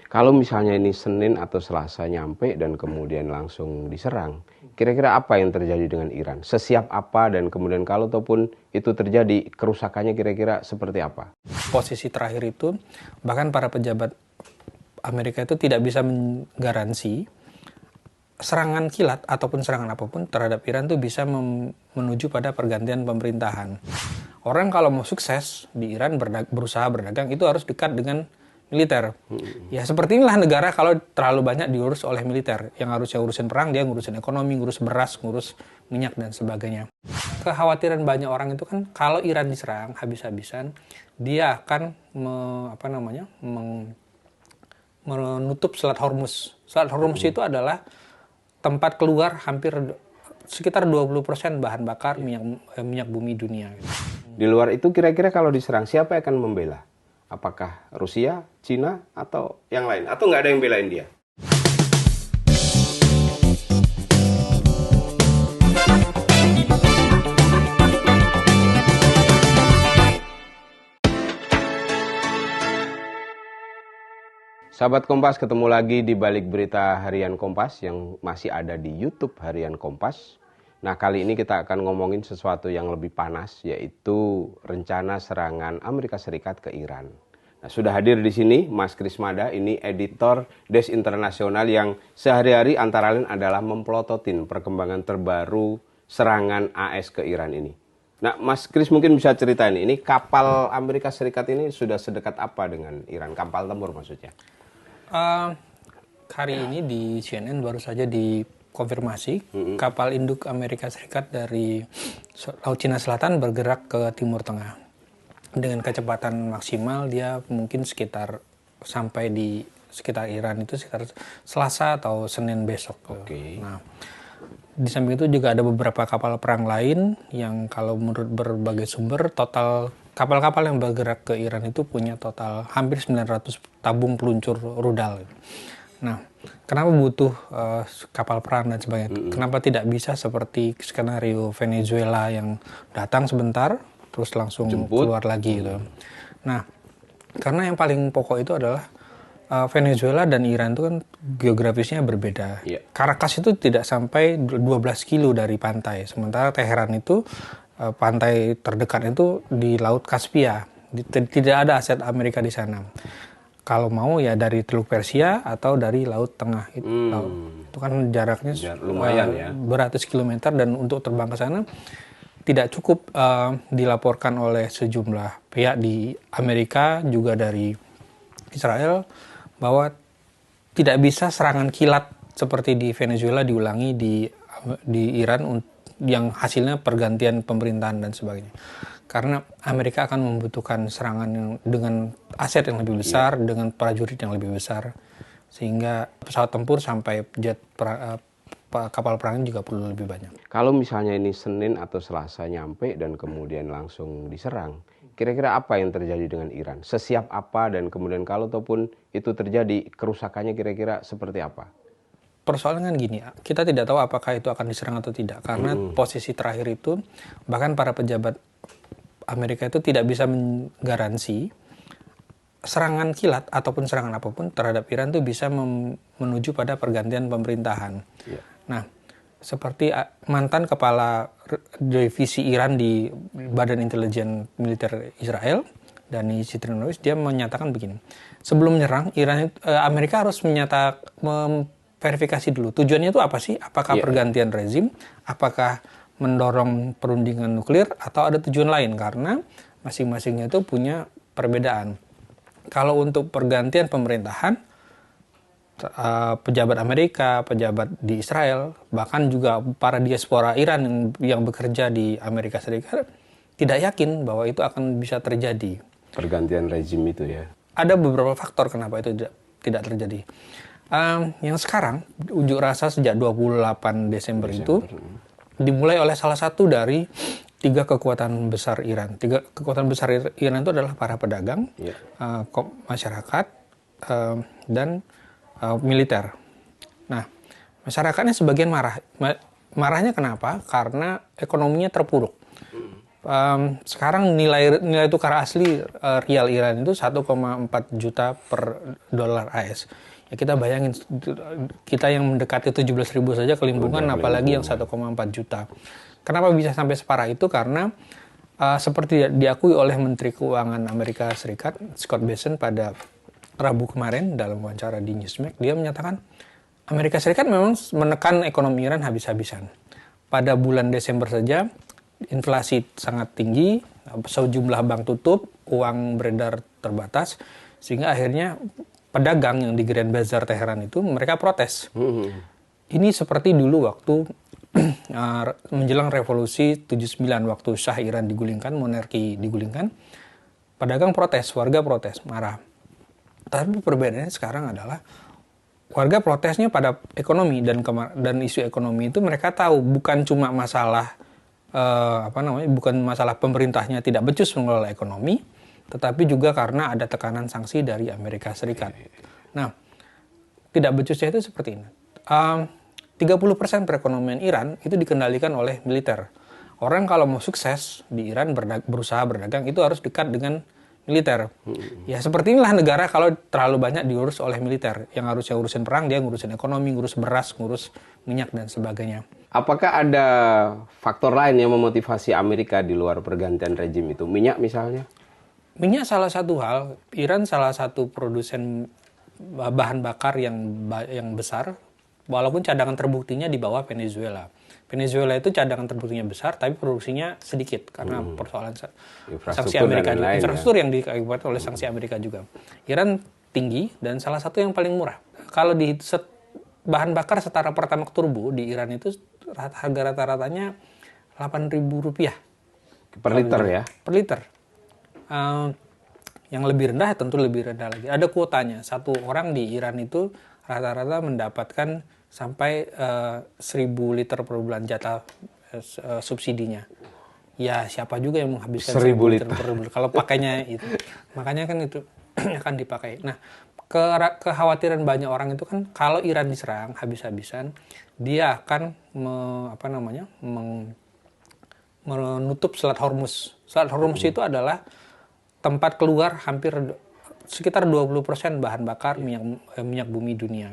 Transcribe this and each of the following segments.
Kalau misalnya ini Senin atau Selasa nyampe dan kemudian langsung diserang, kira-kira apa yang terjadi dengan Iran? Sesiap apa dan kemudian kalau ataupun itu terjadi, kerusakannya kira-kira seperti apa? Posisi terakhir itu, bahkan para pejabat Amerika itu tidak bisa menggaransi serangan kilat ataupun serangan apapun terhadap Iran itu bisa menuju pada pergantian pemerintahan. Orang kalau mau sukses di Iran berusaha berdagang itu harus dekat dengan militer. Ya seperti inilah negara kalau terlalu banyak diurus oleh militer. Yang harusnya urusin perang, dia ngurusin ekonomi, ngurus beras, ngurus minyak dan sebagainya. Kekhawatiran banyak orang itu kan kalau Iran diserang habis-habisan, dia akan menutup Selat Hormuz. Selat Hormuz itu adalah tempat keluar hampir sekitar 20% bahan bakar minyak bumi dunia. Di luar itu kira-kira kalau diserang siapa yang akan membela? Apakah Rusia, Cina, atau yang lain? Atau nggak ada yang belain dia? Sahabat Kompas, ketemu lagi di balik berita Harian Kompas yang masih ada di YouTube Harian Kompas. Nah, kali ini kita akan ngomongin sesuatu yang lebih panas, yaitu rencana serangan Amerika Serikat ke Iran. Nah, sudah hadir di sini Mas Krismada, ini editor Des Internasional yang sehari-hari antara lain adalah memplototin perkembangan terbaru serangan AS ke Iran ini. Nah, Mas Kris mungkin bisa ceritain, ini kapal Amerika Serikat ini sudah sedekat apa dengan Iran? Kapal tempur maksudnya? Hari ini di CNN baru saja dikonfirmasi kapal induk Amerika Serikat dari Laut Cina Selatan bergerak ke Timur Tengah dengan kecepatan maksimal. Dia mungkin sampai di sekitar Iran itu sekitar Selasa atau Senin besok. Oke. Nah, di samping itu juga ada beberapa kapal perang lain yang kalau menurut berbagai sumber total kapal-kapal yang bergerak ke Iran itu punya total hampir 900 tabung peluncur rudal. Nah, kenapa butuh kapal perang dan sebagainya? Kenapa tidak bisa seperti skenario Venezuela yang datang sebentar, terus langsung keluar lagi gitu. Nah, karena yang paling pokok itu adalah Venezuela dan Iran itu kan geografisnya berbeda. Yeah. Caracas itu tidak sampai 12 kilo dari pantai, sementara Teheran itu pantai terdekat itu di Laut Kaspia. Tidak ada aset Amerika di sana. Kalau mau ya dari Teluk Persia atau dari Laut Tengah. Itu kan jaraknya lumayan ya. Beratus kilometer, dan untuk terbang ke sana tidak cukup dilaporkan oleh sejumlah pihak di Amerika juga dari Israel bahwa tidak bisa serangan kilat seperti di Venezuela diulangi di Iran yang hasilnya pergantian pemerintahan dan sebagainya. Karena Amerika akan membutuhkan serangan yang dengan aset yang lebih besar, dengan prajurit yang lebih besar, sehingga pesawat tempur sampai kapal perang juga perlu lebih banyak. Kalau misalnya ini Senin atau Selasa nyampe dan kemudian langsung diserang, kira-kira apa yang terjadi dengan Iran? Sesiap apa dan kemudian kalau ataupun itu terjadi, kerusakannya kira-kira seperti apa? Persoalannya kan gini, kita tidak tahu apakah itu akan diserang atau tidak, karena posisi terakhir itu bahkan para pejabat Amerika itu tidak bisa menggaransi serangan kilat ataupun serangan apapun terhadap Iran itu bisa menuju pada pergantian pemerintahan. Yeah. Nah, seperti mantan kepala divisi Iran di Badan Intelijen Militer Israel, Dani Sidronovich, dia menyatakan begini, sebelum menyerang Amerika harus verifikasi dulu. Tujuannya itu apa sih? Apakah pergantian rezim? Apakah mendorong perundingan nuklir? Atau ada tujuan lain? Karena masing-masingnya itu punya perbedaan. Kalau untuk pergantian pemerintahan, pejabat Amerika, pejabat di Israel, bahkan juga para diaspora Iran yang bekerja di Amerika Serikat, tidak yakin bahwa itu akan bisa terjadi. Pergantian rezim itu ya? Ada beberapa faktor kenapa itu tidak terjadi. Yang sekarang unjuk rasa sejak 28 Desember itu dimulai oleh salah satu dari 3 kekuatan besar Iran. 3 kekuatan besar Iran itu adalah para pedagang, masyarakat, dan militer. Nah, masyarakatnya sebagian marah. Marahnya kenapa? Karena ekonominya terpuruk. Sekarang nilai tukar asli rial Iran itu 1,4 juta per dolar AS. Ya kita bayangin, kita yang mendekati 17.000 saja kelimpungan, apalagi yang 1,4 juta. Kenapa bisa sampai separah itu? Karena seperti diakui oleh Menteri Keuangan Amerika Serikat, Scott Bessent, pada Rabu kemarin dalam wawancara di Newsmax, dia menyatakan Amerika Serikat memang menekan ekonomi Iran habis-habisan. Pada bulan Desember saja, inflasi sangat tinggi, sejumlah bank tutup, uang beredar terbatas, sehingga akhirnya pedagang yang di Grand Bazaar Teheran itu mereka protes. Ini seperti dulu waktu menjelang revolusi 79, waktu Shah Iran digulingkan, monarki digulingkan, pedagang protes, warga protes, marah. Tapi perbedaannya sekarang adalah warga protesnya pada ekonomi, dan isu ekonomi itu mereka tahu bukan cuma masalah bukan masalah pemerintahnya tidak becus mengelola ekonomi, tetapi juga karena ada tekanan sanksi dari Amerika Serikat. Nah, tidak becusnya itu seperti ini. 30% perekonomian Iran itu dikendalikan oleh militer. Orang kalau mau sukses di Iran berusaha berdagang itu harus dekat dengan militer. Ya seperti inilah negara kalau terlalu banyak diurus oleh militer. Yang harusnya ngurusin perang, dia ngurusin ekonomi, ngurus beras, ngurus minyak dan sebagainya. Apakah ada faktor lain yang memotivasi Amerika di luar pergantian rejim itu? Minyak misalnya? Minyak salah satu hal. Iran salah satu produsen bahan bakar yang besar, walaupun cadangan terbuktinya di bawah Venezuela. Venezuela itu cadangan terbuktinya besar, tapi produksinya sedikit karena persoalan sanksi Amerika juga. Infrastruktur yang diakibatkan oleh sanksi Amerika juga. Iran tinggi dan salah satu yang paling murah. Kalau di bahan bakar setara Pertamax turbo di Iran itu harga rata-ratanya Rp8.000 per liter ya? Per liter. Yang lebih rendah tentu lebih rendah lagi. Ada kuotanya. Satu orang di Iran itu rata-rata mendapatkan sampai 1.000 liter per bulan jatah subsidinya. Ya siapa juga yang menghabiskan 1.000 liter per bulan kalau pakainya itu. Makanya kan itu akan dipakai. Nah, kekhawatiran banyak orang itu kan kalau Iran diserang habis-habisan, dia akan menutup Selat Hormuz. Selat Hormuz itu adalah tempat keluar hampir sekitar 20% bahan bakar minyak bumi dunia.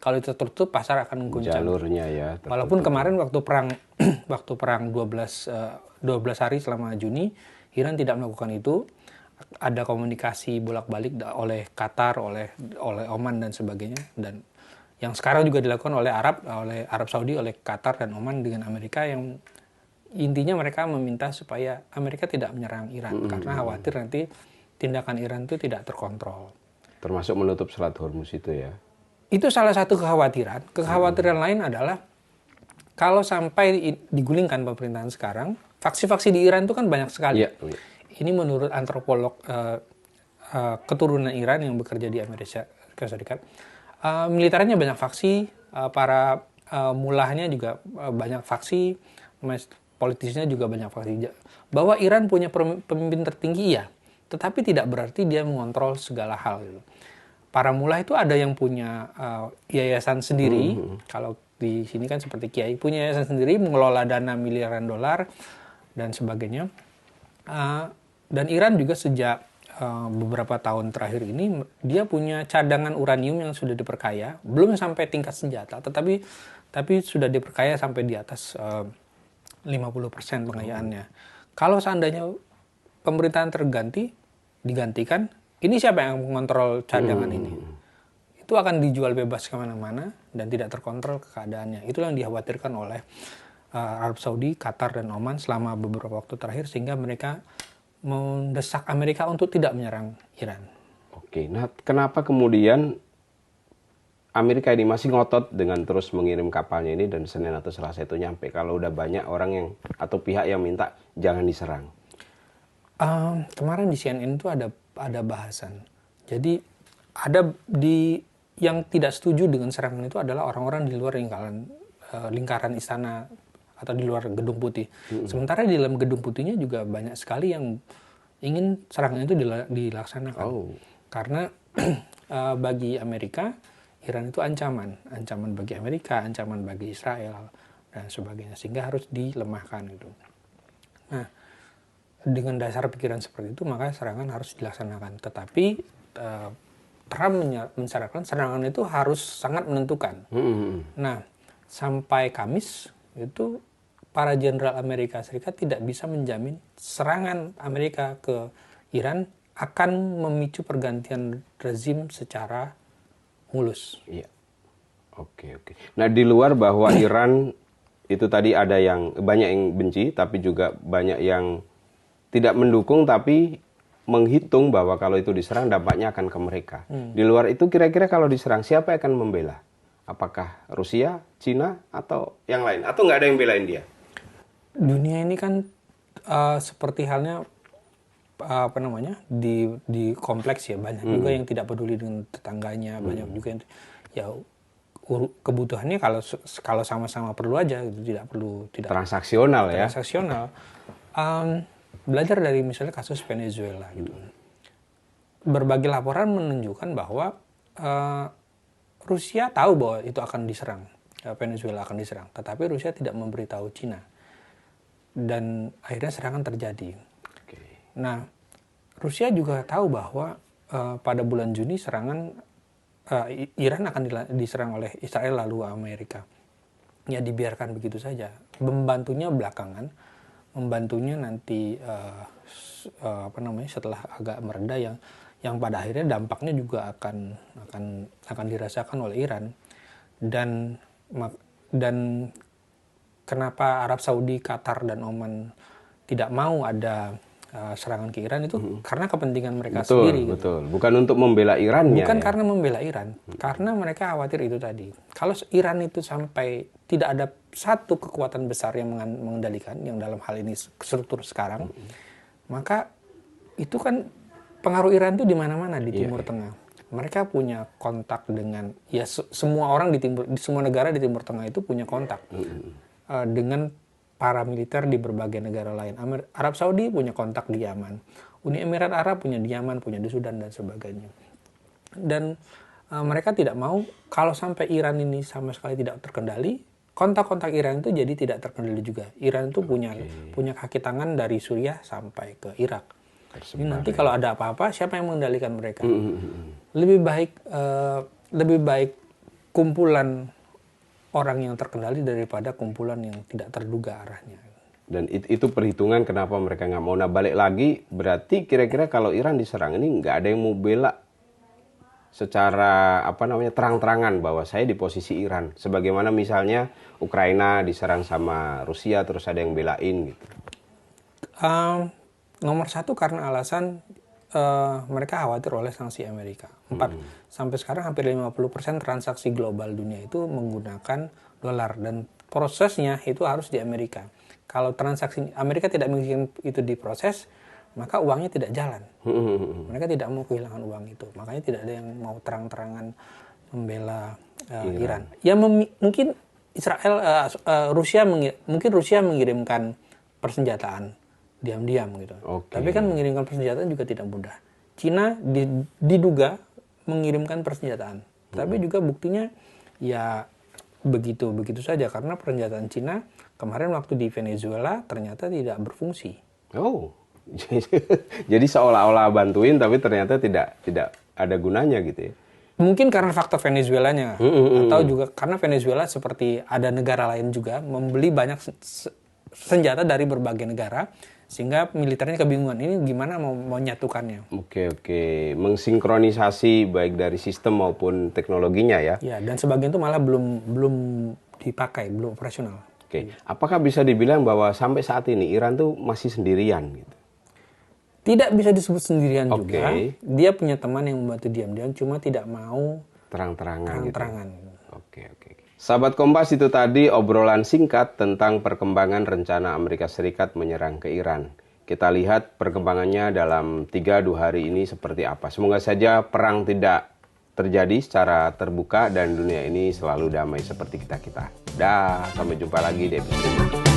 Kalau itu tertutup, pasar akan mengguncang. Jalurnya ya. Tertutup. Walaupun kemarin waktu perang 12 hari selama Juni, Iran tidak melakukan itu. Ada komunikasi bolak-balik oleh Qatar, oleh Oman dan sebagainya. Dan yang sekarang juga dilakukan oleh Arab Saudi, oleh Qatar dan Oman dengan Amerika, yang intinya mereka meminta supaya Amerika tidak menyerang Iran karena khawatir nanti tindakan Iran itu tidak terkontrol. Termasuk menutup Selat Hormuz itu ya. Itu salah satu kekhawatiran. Kekhawatiran lain adalah kalau sampai digulingkan pemerintahan sekarang, faksi-faksi di Iran itu kan banyak sekali. Iya. Ini menurut antropolog keturunan Iran yang bekerja di Amerika Serikat. Militernya banyak faksi, para mulahnya juga banyak faksi, politisnya juga banyak faksi. Bahwa Iran punya pemimpin tertinggi ya, tetapi tidak berarti dia mengontrol segala hal gitu. Para mullah itu ada yang punya yayasan sendiri. Kalau di sini kan seperti kiai punya yayasan sendiri, mengelola dana miliaran dolar dan sebagainya. Dan Iran juga sejak beberapa tahun terakhir ini dia punya cadangan uranium yang sudah diperkaya, belum sampai tingkat senjata, tapi sudah diperkaya sampai di atas 50% pengayaannya. Kalau seandainya pemerintahan digantikan, ini siapa yang mengontrol cadangan ini? Itu akan dijual bebas kemana-mana dan tidak terkontrol keadaannya. Itulah yang dikhawatirkan oleh Arab Saudi, Qatar, dan Oman selama beberapa waktu terakhir, sehingga mereka mendesak Amerika untuk tidak menyerang Iran. Oke, nah kenapa kemudian Amerika ini masih ngotot dengan terus mengirim kapalnya ini dan Senin atau Selasa itu nyampe kalau udah banyak orang atau pihak yang minta jangan diserang? Kemarin di CNN itu ada bahasan. Jadi yang tidak setuju dengan serangan itu adalah orang-orang di luar lingkaran istana atau di luar Gedung Putih. Sementara di dalam Gedung Putihnya juga banyak sekali yang ingin serangan itu dilaksanakan. Karena bagi Amerika, Iran itu ancaman bagi Amerika, ancaman bagi Israel dan sebagainya, sehingga harus dilemahkan gitu. Nah, dengan dasar pikiran seperti itu, maka serangan harus dilaksanakan. Tetapi Trump mensyaratkan serangan itu harus sangat menentukan. Nah, sampai Kamis itu para jenderal Amerika Serikat tidak bisa menjamin serangan Amerika ke Iran akan memicu pergantian rezim secara mulus. Iya. Oke. Nah, di luar bahwa Iran itu tadi ada yang banyak yang benci, tapi juga banyak yang tidak mendukung, tapi menghitung bahwa kalau itu diserang dampaknya akan ke mereka. Di luar itu kira-kira kalau diserang siapa yang akan membela? Apakah Rusia, Cina, atau yang lain? Atau nggak ada yang belain dia? Dunia ini kan seperti halnya di kompleks ya, banyak juga yang tidak peduli dengan tetangganya, banyak juga yang ya kebutuhannya kalau sama-sama perlu aja gitu, tidak transaksional ya. Belajar dari misalnya kasus Venezuela gitu. Berbagai laporan menunjukkan bahwa Rusia tahu bahwa itu akan diserang, Venezuela akan diserang, tetapi Rusia tidak memberitahu Cina. Dan akhirnya serangan terjadi. Nah, Rusia juga tahu bahwa pada bulan Juni Iran akan diserang oleh Israel lalu Amerika. Ya dibiarkan begitu saja. Membantunya belakangan, membantunya nanti setelah agak mereda yang pada akhirnya dampaknya juga akan dirasakan oleh Iran. Dan kenapa Arab Saudi, Qatar, dan Oman tidak mau ada serangan ke Iran itu karena kepentingan mereka sendiri. Betul. Bukan untuk membela Irannya. Bukan karena membela Iran, karena mereka khawatir itu tadi. Kalau Iran itu sampai tidak ada satu kekuatan besar yang mengendalikan, yang dalam hal ini struktur sekarang, maka itu kan pengaruh Iran itu di mana-mana di Timur Tengah. Mereka punya kontak dengan semua orang di semua negara di Timur Tengah itu punya kontak dengan para militer di berbagai negara lain. Arab Saudi punya kontak di Yaman, Uni Emirat Arab punya di Yaman, punya di Sudan dan sebagainya. Dan mereka tidak mau kalau sampai Iran ini sama sekali tidak terkendali, kontak-kontak Iran itu jadi tidak terkendali juga. Iran itu punya kaki tangan dari Suriah sampai ke Irak. Ini nanti kalau ada apa-apa, siapa yang mengendalikan mereka? Lebih baik kumpulan orang yang terkendali daripada kumpulan yang tidak terduga arahnya. Dan itu perhitungan kenapa mereka nggak mau. Nah, balik lagi, berarti kira-kira kalau Iran diserang ini nggak ada yang mau bela secara terang-terangan bahwa saya di posisi Iran. Sebagaimana misalnya Ukraina diserang sama Rusia terus ada yang belain gitu. Nomor satu karena alasan mereka khawatir oleh sanksi Amerika. Sampai sekarang hampir 50% transaksi global dunia itu menggunakan dolar dan prosesnya itu harus di Amerika. Kalau transaksi Amerika tidak menginginkan itu diproses, maka uangnya tidak jalan. Mereka tidak mau kehilangan uang itu. Makanya tidak ada yang mau terang-terangan membela Iran. Ya mungkin Rusia mengirimkan persenjataan diam-diam gitu. Tapi kan mengirimkan persenjataan juga tidak mudah. Cina diduga mengirimkan persenjataan. Tapi juga buktinya ya begitu saja karena persenjataan Cina kemarin waktu di Venezuela ternyata tidak berfungsi. Oh. Jadi seolah-olah bantuin tapi ternyata tidak ada gunanya gitu ya. Mungkin karena faktor Venezuelanya atau juga karena Venezuela seperti ada negara lain juga membeli banyak senjata dari berbagai negara. Sehingga militernya kebingungan ini gimana mau menyatukannya. Oke. Mensinkronisasi baik dari sistem maupun teknologinya ya. Ya, dan sebagian itu malah belum dipakai, belum operasional. Oke. Apakah bisa dibilang bahwa sampai saat ini Iran tuh masih sendirian gitu? Tidak bisa disebut sendirian juga. Dia punya teman yang membantu diam-diam, cuma tidak mau terang-terangan. Gitu. Oke. Sahabat Kompas, itu tadi obrolan singkat tentang perkembangan rencana Amerika Serikat menyerang ke Iran. Kita lihat perkembangannya dalam 3-2 hari ini seperti apa. Semoga saja perang tidak terjadi secara terbuka dan dunia ini selalu damai seperti kita-kita. Dah, sampai jumpa lagi di episode berikutnya.